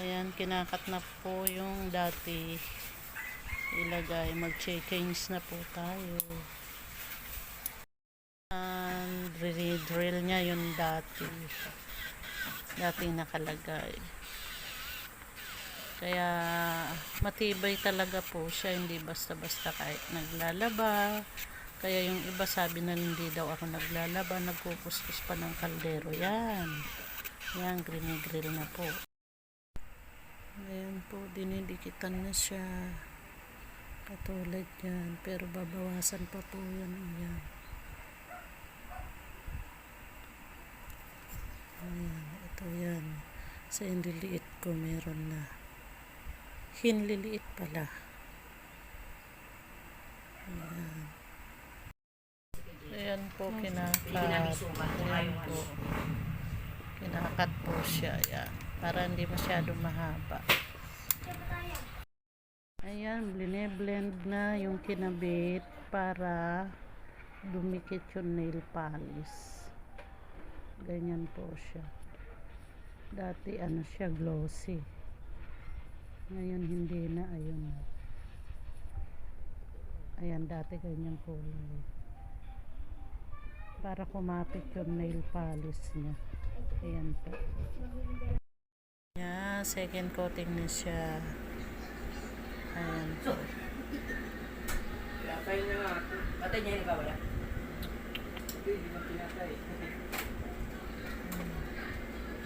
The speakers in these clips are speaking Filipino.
Ayan, kinakat na po yung dati ilagay. Mag-change na po tayo. And drill niya yung dating nakalagay. Kaya matibay talaga po siya, hindi basta-basta kahit naglalaba. Kaya yung iba sabi na hindi daw ako naglalaba, nagkukuskus pa ng kaldero. Yan, grill na po. Ayan po, dinidikitan na siya katulad yan, pero babawasan pa po yan. Ayan, ito yan. Sa hinliliit ko meron na. Hinliliit pala. Ayan po, kinakat. Ayan po. Kinakat po siya. Ayan. Para hindi masyadong mahaba. Ayan, blend na yung kinabit para dumikit yung nail polish. Ganyan po siya. Dati siya glossy. Ngayon hindi na. Ayun. Ayan, dati ganyan kulay. Para kumapit yung nail polish niya. Ayan po. Yeah, second coating na siya. Ayan po. Patay niya yung wala?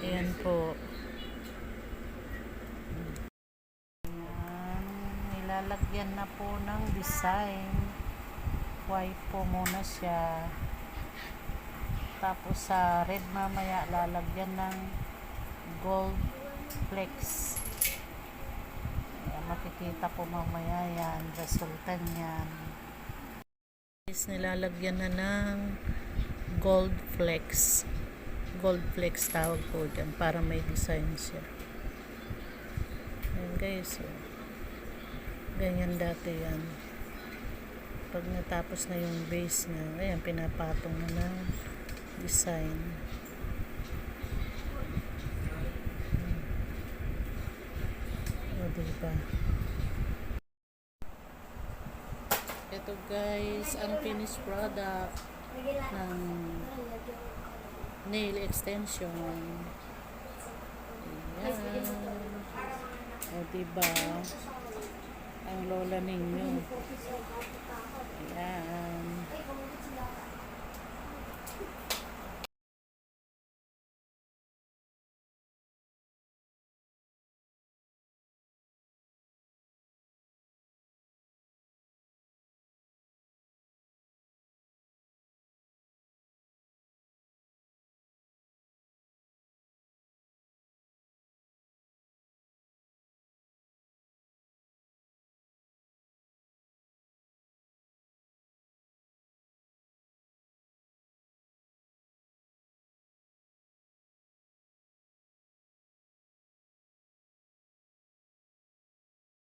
Ayan po. Ayan. Nilalagyan na po ng design. White po muna siya. Tapos sa red mamaya lalagyan ng gold flex. Ayan, makikita po mamaya yan. Resulta niyan. Nilalagyan na ng gold flex. Gold flex tawag po dyan para may design siya. Ayan guys. Ganyan dati yan. Pag natapos na yung base na, ayan, pinapatong na ng design. O diba? Ito guys, ang finished product ng nail extension. Ayan. O diba? Ang lola ninyo. Ayan.